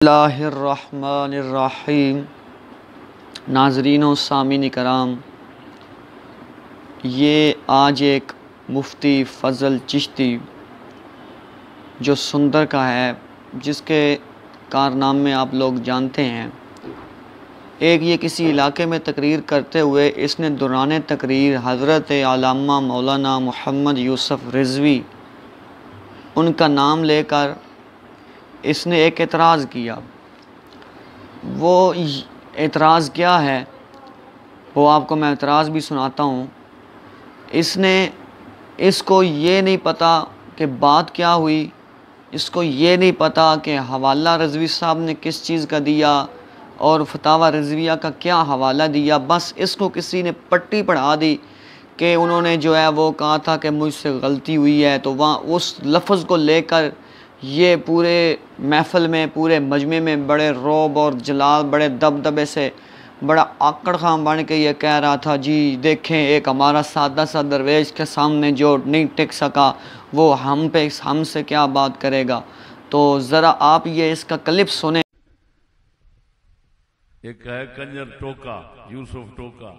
बिस्मिल्लाहिर्रहमानिर्रहीम। नाज़रीन व सामीन कराम, ये आज एक मुफ्ती फ़ज़ल चिश्ती जो सुंदर का है, जिसके कारनामे आप लोग जानते हैं। एक ये किसी इलाके में तकरीर करते हुए इसने दौरान तकरीर हज़रत अल्लामा मौलाना मोहम्मद यूसुफ़ रिज़वी उनका नाम लेकर इसने एक एतराज़ किया। वो एतराज़ क्या है वो आपको मैं एतराज़ भी सुनाता हूँ। इसको ये नहीं पता कि बात क्या हुई, इसको ये नहीं पता कि हवाला रिज़वी साहब ने किस चीज़ का दिया और फतावा रिज़विया का क्या हवाला दिया। बस इसको किसी ने पट्टी पढ़ा दी कि उन्होंने जो है वो कहा था कि मुझसे गलती हुई है, तो वहाँ उस लफ्ज़ को लेकर ये पूरे महफ़िल में, पूरे मजमे में बड़े रौब और जलाल, बड़े दबदबे से, बड़ा आकड़ ख़ां बन के ये कह रहा था, जी देखें एक हमारा सादा सा दरवेश के सामने जो नहीं टिक सका वो हमसे क्या बात करेगा। तो ज़रा आप ये इसका क्लिप सुने। एक है कंजर टोका, यूसुफ टोका,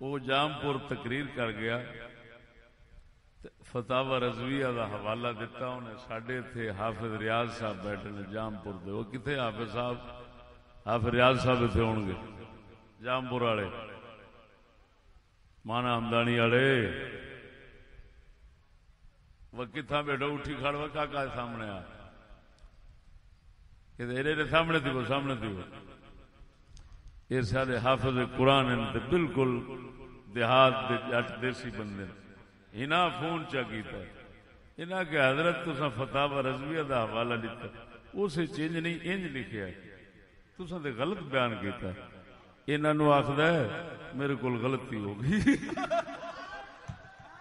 वो जामपुर तकरीर कर गया, फतावा रज़विया का हवाला दिता उन्हें। साढ़े इत्थे हाफिज रियाज साहब बैठे ने जामपुर दे। वो किथे हाफिज साहब? हाफिज रियाज साहब इत्थे होणगे, जामपुर वाले, माना हमदानी वाले। वह किथा बैठो, उठी खड़ व काका सामने आ, कि सामने थी वो, सामने थी वो। ये सारे हाफिज कुरान बिल्कुल देहात दे जट देसी बंदे। इना फोन चा कीता, इना के हजरत तुसा फतावा रज़विया का हवाला दिता, उस इंज नहीं इंज लिखिया, तुसा ते गलत बयान किया। इन्हों आखद है मेरे को गलती हो गई।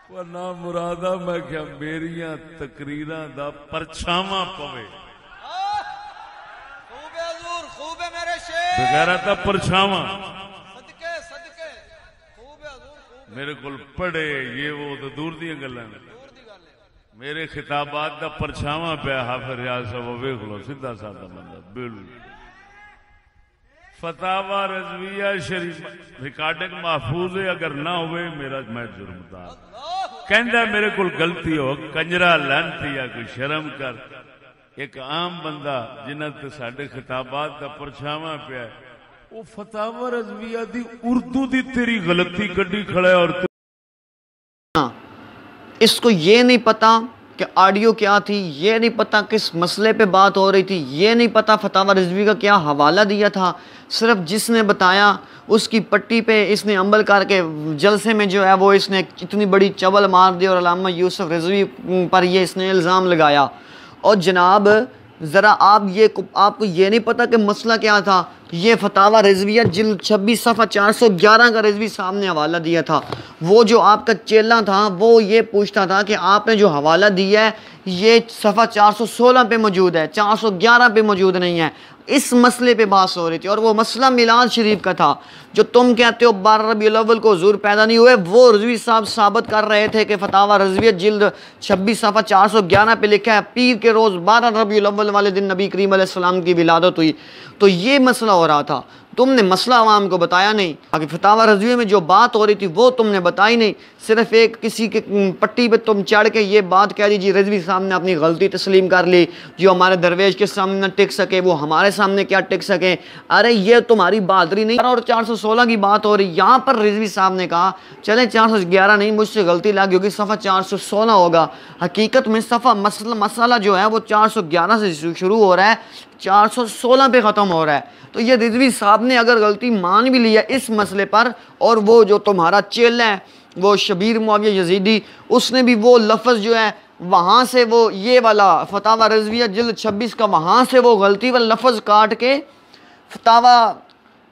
वह ना मुरादा, मैं क्या मेरिया तकरीरां दा परछावा पवे, बगैर था परछावा मेरे को पढ़े ये वो तो दूर दी गल्लां ने। मेरे खिताबात का परछावा पिया हाफिज रियाज साहब, वेख लो, सीधा साधा बंदा बिल्कुल। फतावा रज़विया शरीफ रिकॉर्डिंग महफूज है, अगर ना हुए मेरा मैं जुर्मदार। कहंदा मेरे को गलती हो, कंजरा लानती या कोई शर्म कर। एक आम बंदा जिन्हां ते साडे खिताबात का परछावा पिया, वो फतावा रज़विया दी उर्दू दी तेरी गलती कड्डी खड़ा है। और इसको ये नहीं पता कि ऑडियो क्या थी, ये नहीं पता किस मसले पे बात हो रही थी, ये नहीं पता फतावा रिज़वी का क्या हवाला दिया था। सिर्फ जिसने बताया उसकी पट्टी पे इसने अमल करके जलसे में जो है वो इसने इतनी बड़ी चवल मार दी और अल्लामा यूसुफ़ रिज़वी पर ये इसने इल्ज़ाम लगाया। और जनाब ज़रा आपको ये नहीं पता कि मसला क्या था। ये फतावा रिज़विया जिल्द 26 सफ़ा 411 का रिज़वी साहब ने हवाला दिया था। वो जो आपका चेला था वो ये पूछता था कि आपने जो हवाला दिया है ये सफ़ा 416 पे मौजूद है, 411 पे मौजूद नहीं है। इस मसले पे बात हो रही थी और वो मसला मिलाद शरीफ का था। जो तुम कहते हो 12 रबीउल अव्वल को हुज़ूर पैदा नहीं हुए, वो रिज़वी साहब साबित कर रहे थे कि फतावा रिज़विया जिल्द 26 सफ़ा 411 पे लिखा है, पीर के रोज़ 12 रबीउल अव्वल वाले दिन नबी करीम अलैहिस्सलाम की विलादत हुई। तो ये मसला हो रहा था, तुमने मसला आवाम को बताया नहीं। आगे फतावा रज़विया में जो बात हो रही थी वो तुमने बताई नहीं। सिर्फ एक किसी के पट्टी पे तुम चढ़ के ये बात कह दी, जी रिज़वी साहब ने अपनी गलती तस्लीम कर ली, जो हमारे दरवेश के सामने न टिक सके वो हमारे सामने क्या टिक सके। अरे ये तुम्हारी बहादुरी नहीं। और 416 की बात हो रही, यहाँ पर रिज़वी साहब ने कहा चले 411 नहीं, मुझसे गलती लगी होगी, सफ़ा 416 होगा। हकीकत में सफ़ा मसला जो है वो 411 से शुरू हो रहा है, 416 पे ख़त्म हो रहा है। तो ये रिज़वी साहब ने अगर गलती मान भी लिया इस मसले पर, और वो जो तुम्हारा चेला है वो शबीर मुआविया यजीदी, उसने भी वो लफ्ज़ जो है वहाँ से वो ये वाला फतावा रज़विया जिल्द 26 का वहाँ से वो गलती वाला लफ्ज़ काट के फतावा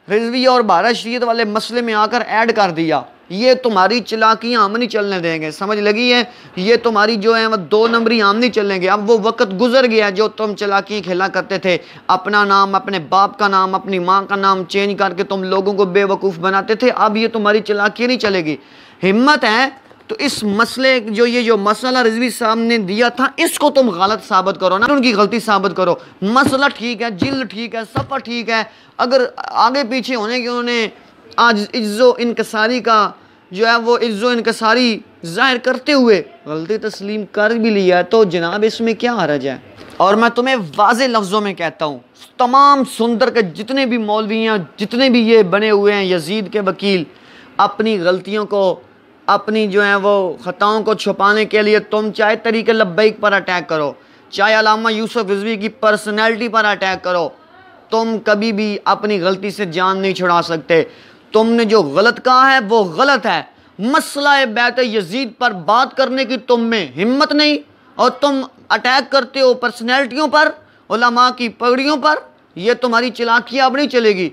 रिज़विया और भारत शरीयत वाले मसले में आकर ऐड कर दिया। ये तुम्हारी चलाकियाँ हम नहीं चलने देंगे, समझ लगी है? ये तुम्हारी जो है वो 2 नंबरी हम नहीं चलेंगे। अब वो वक्त गुजर गया जो तुम चलाकी खेला करते थे, अपना नाम, अपने बाप का नाम, अपनी माँ का नाम चेंज करके तुम लोगों को बेवकूफ़ बनाते थे। अब ये तुम्हारी चलाकी नहीं चलेगी। हिम्मत है तो इस मसले जो मसला रिजवी साहब ने दिया था, इसको तुम गलत साबित करो ना, उनकी गलती साबित करो। मसला ठीक है, जिल्द ठीक है, सफ़र ठीक है, अगर आगे पीछे होने के उन्होंने आज इज्जो इनकसारी का जो है वो इज्जो इनकसारी जाहिर करते हुए गलती तस्लीम कर भी लिया, तो जनाब इसमें क्या हर्ज है। और मैं तुम्हें वाज़े लफ्ज़ों में कहता हूँ, तमाम सुंदर के जितने भी मौलवी हैं, जितने भी ये बने हुए हैं यजीद के वकील, अपनी गलतियों को, अपनी जो है वो ख़ताओं को छुपाने के लिए तुम चाहे तरीक़े लब्बैक पर अटैक करो, चाहे अल्लामा यूसुफ रिज़वी की पर्सनैलिटी पर अटैक करो, तुम कभी भी अपनी गलती से जान नहीं छुड़ा सकते। तुमने जो गलत कहा है वो गलत है। मसला बैत यजीद पर बात करने की तुम में हिम्मत नहीं, और तुम अटैक करते हो पर्सनैलिटियों पर, उलमा की पगड़ियों पर। यह तुम्हारी चालाकी अब नहीं चलेगी।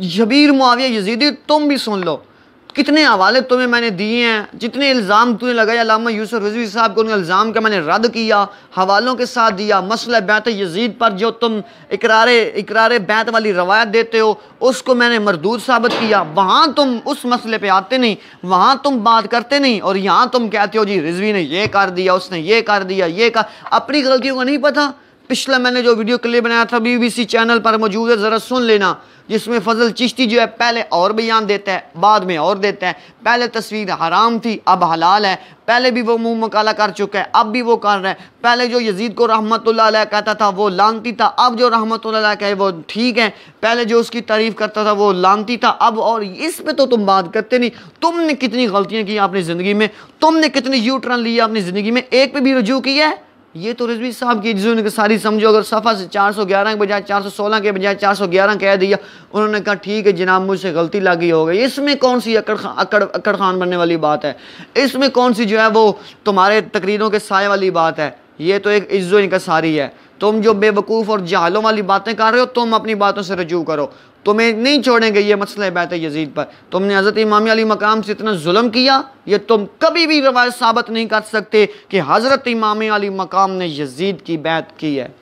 शबीर मुआविया यजीदी, तुम भी सुन लो, कितने हवाले तुम्हें मैंने दिए हैं, जितने इल्ज़ाम तूने लगाया अल्लामा यूसुफ रिज़वी साहब को, उन इल्ज़ाम का मैंने रद्द किया, हवालों के साथ दिया। मसला बैत यजीद पर जो तुम इकरार बैत वाली रवायत देते हो, उसको मैंने मरदूद साबित किया। वहाँ तुम उस मसले पे आते नहीं, वहाँ तुम बात करते नहीं, और यहाँ तुम कहते हो जी रिज़वी ने ये कर दिया, उसने ये कर दिया, ये कर। अपनी गलतियों का नहीं पता। पिछला मैंने जो वीडियो क्लिप बनाया था BBC चैनल पर मौजूद है, ज़रा सुन लेना, जिसमें फजल चिश्ती जो है पहले और बयान देता है, बाद में और देता है। पहले तस्वीर हराम थी, अब हलाल है। पहले भी वो मुंह मकाला कर चुका है, अब भी वो कर रहा है। पहले जो यजीद को रहमतुल्लाह अलैह कहता था वो लानती था, अब जो रहमतुल्लाह अलैह कहे वो ठीक है। पहले जो उसकी तारीफ़ करता था वो लानती था, अब। और इस पे तो तुम बात करते नहीं। तुमने कितनी गलतियाँ की अपनी ज़िंदगी में, तुमने कितने यू टर्न लिया अपनी ज़िंदगी में, एक पे भी रुजू किया है। ये तो रिजवी साहब की इज्जत सारी समझो। अगर सफ़ा से 411 के बजाय 416 के बजाय 411 कह दिया, उन्होंने कहा ठीक है जनाब मुझसे गलती लगी हो गई। इसमें कौन सी अकड़ खान बनने वाली बात है? इसमें कौन सी जो है वो तुम्हारे तकरीरों के साए वाली बात है? ये तो एक इज्जत इनकसारी है। तुम जो बेवकूफ़ और जाहलों वाली बातें कर रहे हो, तुम अपनी बातों से रजू करो। तुम्हें नहीं छोड़ेंगे ये मसला बैत यजीद पर। तुमने हज़रत इमाम अली मकाम से इतना जुल्म किया, ये तुम कभी भी रवायत साबित नहीं कर सकते कि हज़रत इमाम अली मकाम ने यजीद की बैत की है।